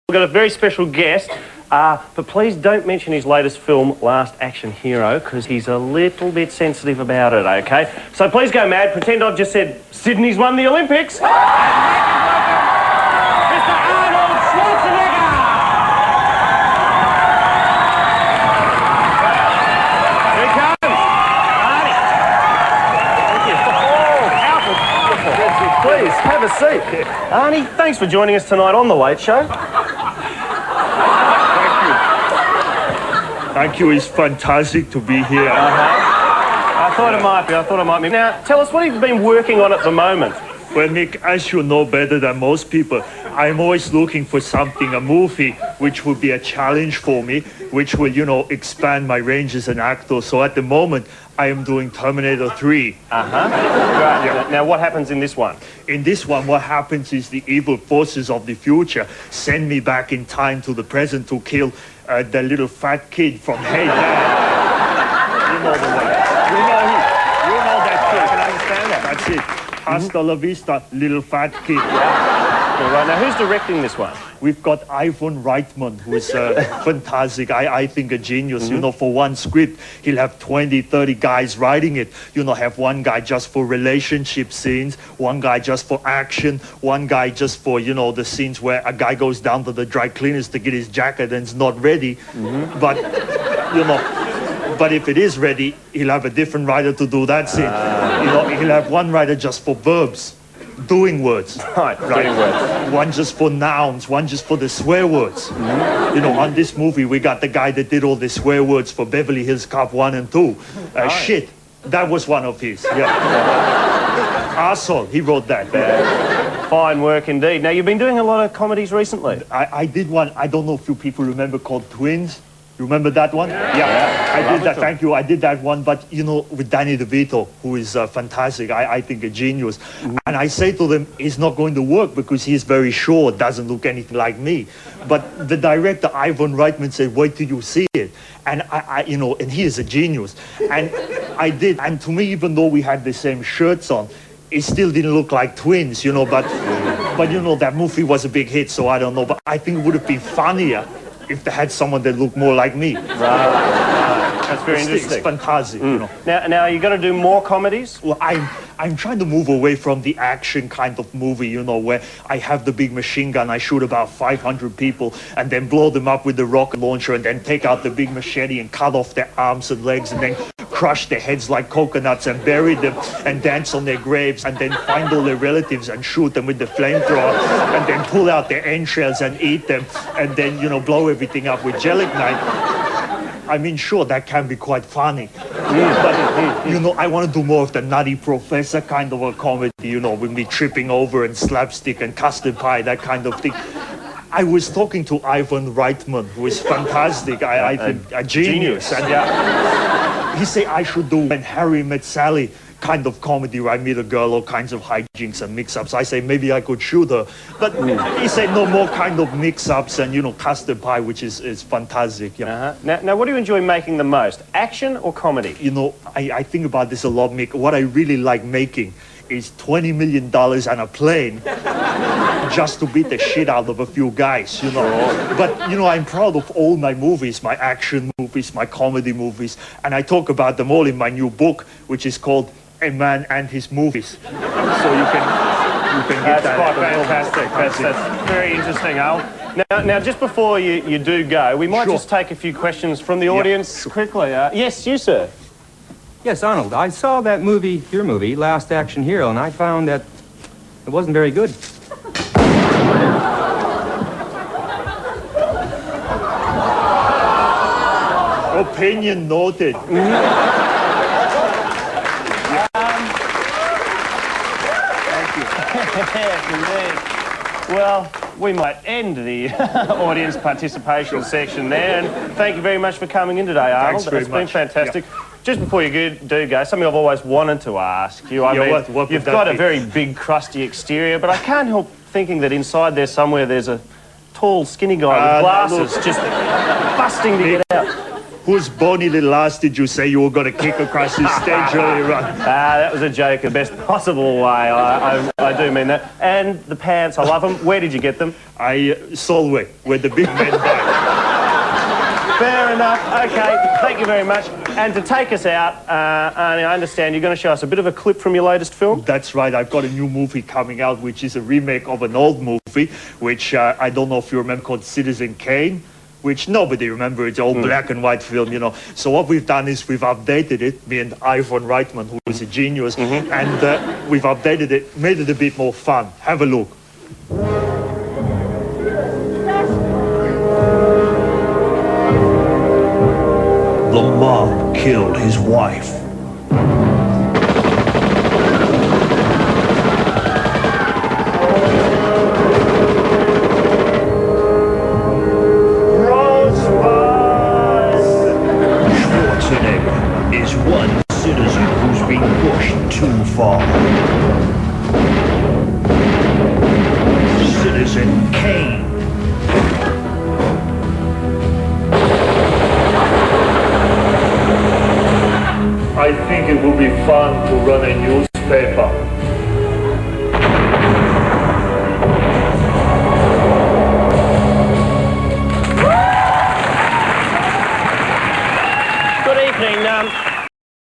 We've got a very special guest, but please don't mention his latest film, Last Action Hero, because he's a little bit sensitive about it, okay? So please go mad, pretend I've just said Sydney's won the Olympics. Mr. Arnold Schwarzenegger! Here he comes. Arnie. Thank you. Please, have a seat. Arnie, thanks for joining us tonight on The Late Show. Thank you. It's fantastic to be here. I thought it might be. Now, tell us, what have you been working on at the moment? Well, Nick, as you know better than most people, I'm always looking for something, a movie, which would be a challenge for me, which will, expand my range as an actor. So at the moment, I am doing Terminator 3. Right. Yeah. Now, what happens in this one? In this one, what happens is the evil forces of the future send me back in time to the present to kill the little fat kid from Hey Dad. You know the one. You know that kid. I can understand that. That's it. Hasta la vista, little fat kid. Yeah, right. Now, who's directing this one? We've got Ivan Reitman, who is fantastic. I think a genius. For one script, he'll have 20, 30 guys writing it. Have one guy just for relationship scenes, one guy just for action, one guy just for, the scenes where a guy goes down to the dry cleaners to get his jacket and it's not ready. But, but if it is ready, he'll have a different writer to do that scene. He'll have one writer just for verbs. Doing words. Right. Doing words. One just for nouns, one just for the swear words. On this movie, we got the guy that did all the swear words for Beverly Hills Cop 1 and 2. Shit, that was one of his. Yeah. Arsehole, he wrote that. Fine work indeed. Now, you've been doing a lot of comedies recently. I did one, I don't know if you people remember, called Twins. You remember that one? Yeah. I did that, thank you. I did that one, but, with Danny DeVito, who is fantastic, I think a genius. And I say to them, it's not going to work because he's very short, doesn't look anything like me. But the director, Ivan Reitman, said, wait till you see it. And and he is a genius. And I did. And to me, even though we had the same shirts on, it still didn't look like twins, but that movie was a big hit, so I don't know. But I think it would have been funnier if they had someone that looked more like me. Right. That's very interesting. It's fantastic, Now, are you going to do more comedies? Well, I'm trying to move away from the action kind of movie, where I have the big machine gun, I shoot about 500 people, and then blow them up with the rocket launcher, and then take out the big machete and cut off their arms and legs, and then crush their heads like coconuts and bury them and dance on their graves, and then find all their relatives and shoot them with the flamethrower, and then pull out their entrails and eat them, and then, blow everything up with gelignite. I mean, sure, that can be quite funny. But, I want to do more of the nutty professor kind of a comedy, with me tripping over and slapstick and custard pie, that kind of thing. I was talking to Ivan Reitman, who is fantastic, I think a genius. And he said I should do When Harry Met Sally kind of comedy where I meet a girl, all kinds of hijinks and mix-ups. I say maybe I could shoot her. But he said no more kind of mix-ups and, custard pie, which is fantastic. Yeah. Now, what do you enjoy making the most? Action or comedy? I think about this a lot, Mick. What I really like making is $20 million on a plane just to beat the shit out of a few guys, But, I'm proud of all my movies, my action movies, my comedy movies, and I talk about them all in my new book, which is called A Man and His Movies. So you can get that. Quite fantastic. That's very interesting, Al. Now, just before you do go, we might just take a few questions from the audience quickly. Yes, you, sir. Yes, Arnold, I saw that movie, your movie, Last Action Hero, and I found that it wasn't very good. Opinion noted. Thank you. Well, we might end the audience participation section there, and thank you very much for coming in today, Arnold. Thanks very much. It's been fantastic. Yeah. Just before you do go, something I've always wanted to ask you. What you've got a very big, crusty exterior, but I can't help thinking that inside there somewhere there's a tall, skinny guy with glasses just busting to get out. Whose bony little ass did you say you were going to kick across this stage earlier on? That was a joke the best possible way. I do mean that. And the pants, I love them. Where did you get them? Solway, where the big men die. Fair enough. Okay, thank you very much. And to take us out, Arnie, I understand you're going to show us a bit of a clip from your latest film? That's right. I've got a new movie coming out, which is a remake of an old movie, which I don't know if you remember, called Citizen Kane, which nobody remembers. It's all black and white film, you know. So what we've done is we've updated it, me and Ivan Reitman, who is a genius, and we've updated it, made it a bit more fun. Have a look. The mob killed his wife. Schwarzenegger is one citizen who's been pushed too far. Citizen Kane. I think it would be fun to run a newspaper.